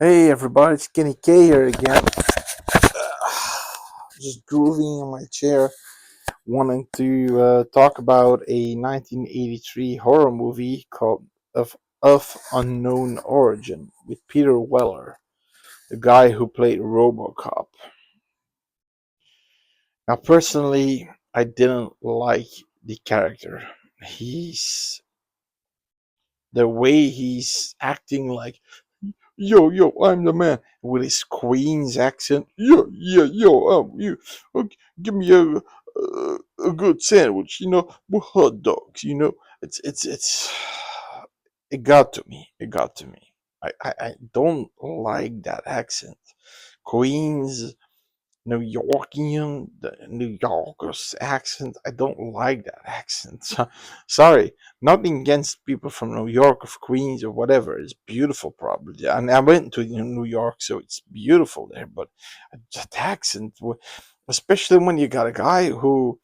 Hey everybody, it's Kenny K here again. Just grooving in my chair, wanting to talk about a 1983 horror movie called of Unknown Origin with Peter Weller, the guy who played RoboCop. Now, personally, I didn't like the character. He's the way he's acting like yo, yo, I'm the man with his Queen's accent. Yo, yeah, yo, you, okay, give me a good sandwich, with hot dogs. It's. It got to me. It got to me. I don't like that accent. Queen's New Yorkian, the New Yorkers accent. I don't like that accent. Sorry, nothing against people from New York or Queens or whatever. It's beautiful, probably. And I went to New York, so it's beautiful there. But that accent, especially when you got a guy who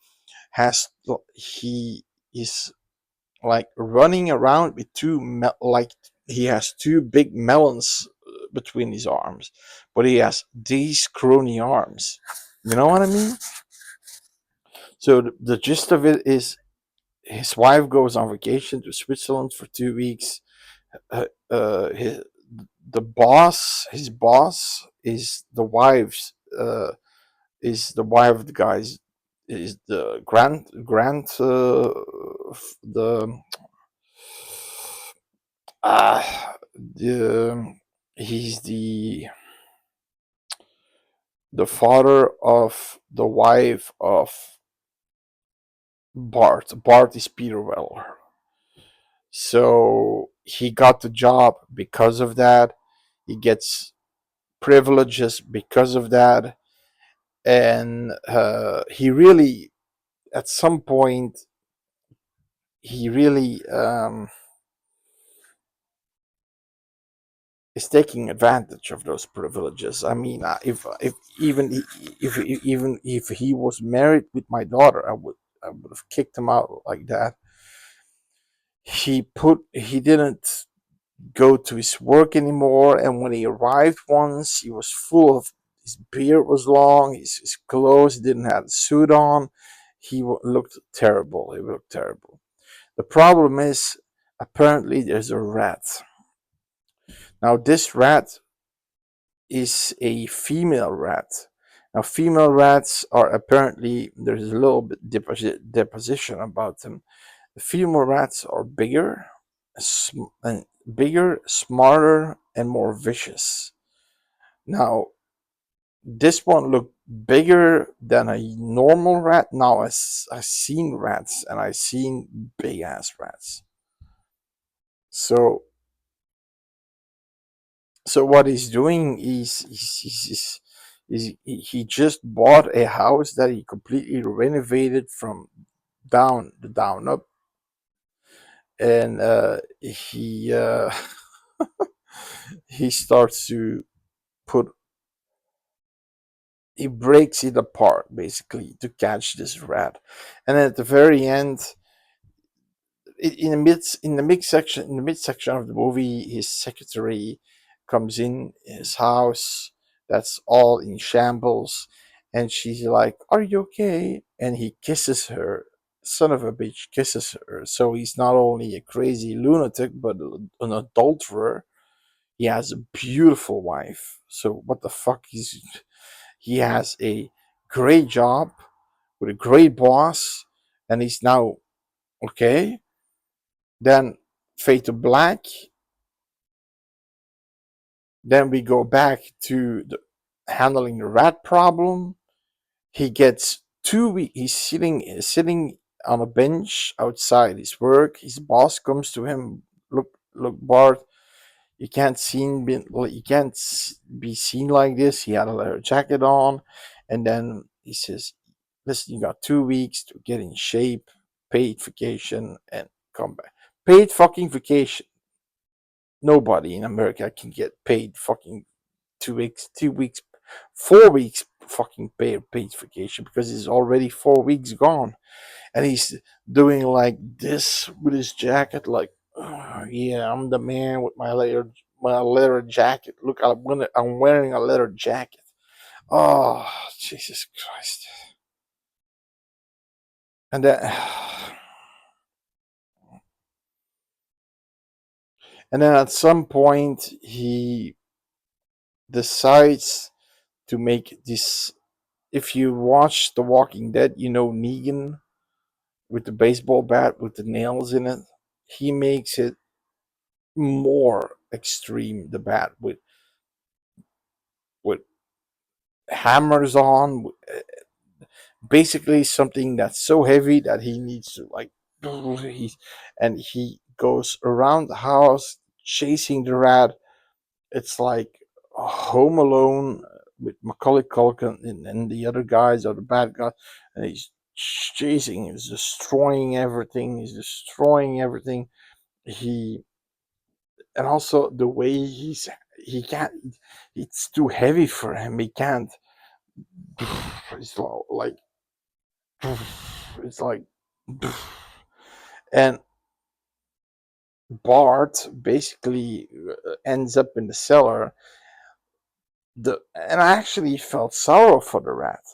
he is like running around with like he has two big melons between his arms, but he has these scrawny arms. You know what I mean? So the gist of it is his wife goes on vacation to Switzerland for 2 weeks. His, his boss is the wife of the guy's is the the the he's the father of the wife of Bart. Bart is Peter Weller. So he got the job because of that. He gets privileges because of that. And he really, at some point, he really is taking advantage of those privileges. I mean, even if he was married with my daughter, I would have kicked him out like that. He didn't go to his work anymore, and when he arrived once, he was full of his beard was long, his clothes, he didn't have a suit on. Looked terrible. He looked terrible. The problem is, apparently, there's a rat. Now, this rat is a female rat. Now, female rats are apparently, there's a little bit deposition about them. The female rats are bigger, smarter, and more vicious. Now, this one looked bigger than a normal rat. Now, I've seen rats and I've seen big ass rats. So, so what he's doing is he just bought a house that he completely renovated from down up, and he starts to put he breaks it apart basically to catch this rat, and at the very end, in the midsection of the movie, his secretary comes in his house that's all in shambles, and she's like, "Are you okay?" And he kisses her. Son of a bitch kisses her. So he's not only a crazy lunatic, but an adulterer. He has a beautiful wife. So what the fuck is he has a great job with a great boss, and he's now okay. Then fade to black. Then we go back to handling the rat problem. He gets 2 weeks. He's sitting on a bench outside his work. His boss comes to him. Look, Bart. You can't be seen like this. He had a leather jacket on, and then he says, "Listen, you got 2 weeks to get in shape, paid vacation, and come back. Paid fucking vacation. Nobody in America can get paid fucking 2 weeks, 2 weeks, 4 weeks fucking paid vacation because it's already 4 weeks gone, and he's doing like this with his jacket, like, "Oh, yeah, I'm the man with my leather jacket. Look, I'm wearing a leather jacket. Oh, Jesus Christ! And then, and then at some point, he decides to make this. If you watch The Walking Dead, you know Negan with the baseball bat with the nails in it. He makes it more extreme. The bat with hammers on, basically something that's so heavy that he needs to like. He's and he goes around the house chasing the rat. It's like Home Alone with Macaulay Culkin and the other guys are the bad guys, and he's chasing, he's destroying everything, he's destroying everything. He and also the way he can't, it's too heavy for him. He can't. It's like it's like, and Bart basically ends up in the cellar. And I actually felt sorrow for the rat.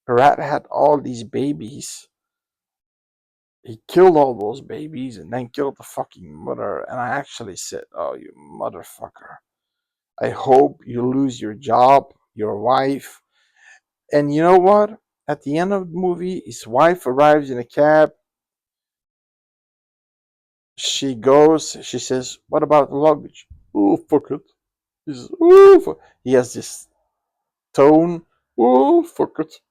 The rat had all these babies. He killed all those babies and then killed the fucking mother. And I actually said, "Oh, you motherfucker! I hope you lose your job, your wife." And you know what? At the end of the movie, his wife arrives in a cab. She says, "What about the luggage?" Oh, fuck it. He has this tone. Oh, fuck it.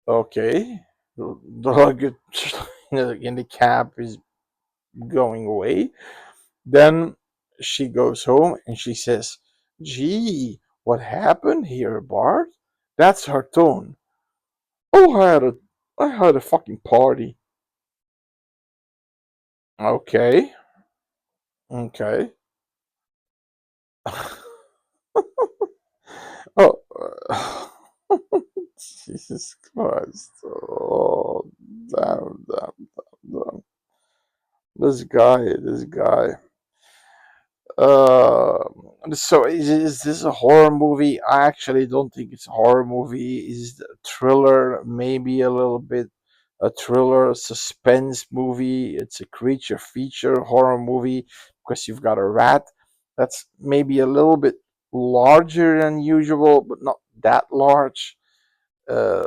Okay. The luggage in the cab is going away. Then she goes home and she says, "Gee, what happened here, Bart?" That's her tone. Oh, I had a fucking party. Okay. Okay. Oh, Jesus Christ. Oh, damn, damn. This guy. Uh, so is this a horror movie? I actually don't think it's a horror movie. Is it a thriller? Maybe a little bit a thriller, suspense movie. It's a creature feature horror movie because you've got a rat that's maybe a little bit larger than usual, but not that large. Uh,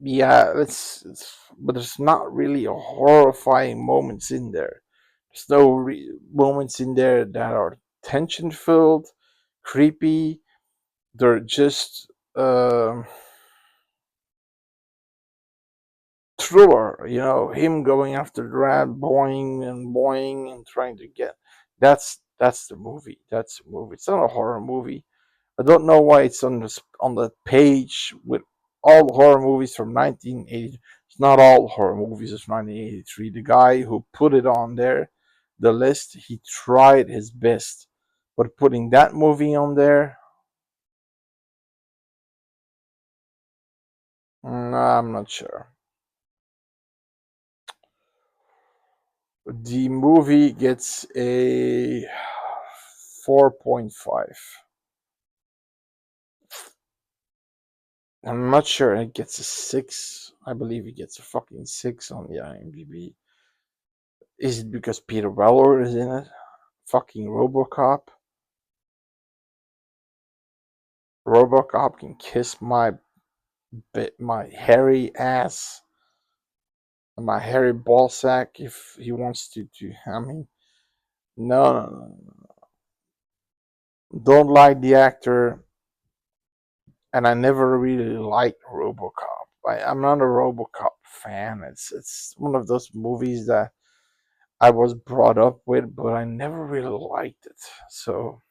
yeah, but there's not really a horrifying moments in there. There's no moments in there that are tension filled, creepy. They're just thriller. You know, him going after the rat, boing and trying to get. That's the movie. That's the movie. It's not a horror movie. I don't know why it's on the page with all horror movies from 1980. It's not all horror movies of 1983. The guy who put it on there, the list, he tried his best, but putting that movie on there, I'm not sure. The movie gets a 4.5. I'm not sure it gets a 6. I believe it gets a fucking 6 on the IMDb. Is it because Peter Weller is in it? Fucking RoboCop. RoboCop can kiss my hairy ass, my hairy ball sack if he wants to. I mean, no. Don't like the actor, and I never really liked RoboCop. I'm not a RoboCop fan. It's one of those movies that I was brought up with, but I never really liked it. So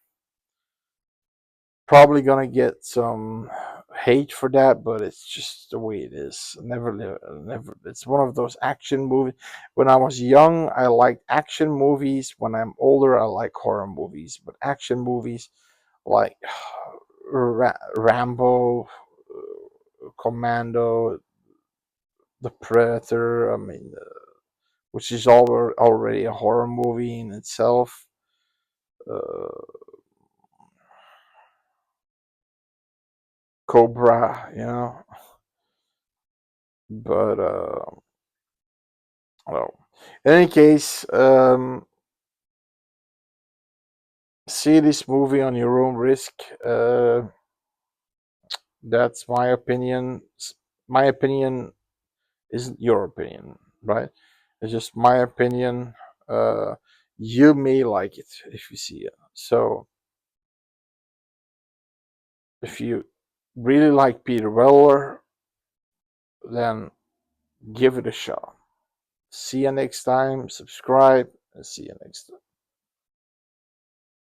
probably gonna get some hate for that, but it's just the way it is. Never. It's one of those action movies. When I was young, I liked action movies. When I'm older, I like horror movies. But action movies like Rambo, Commando, The Predator. I mean, which is already a horror movie in itself. Uh, Cobra, but well, in any case, see this movie on your own risk. That's my opinion. My opinion isn't your opinion, right? It's just my opinion. Uh, you may like it if you see it. So if you really like Peter Weller, then give it a shot. See you next time. Subscribe and see you next time.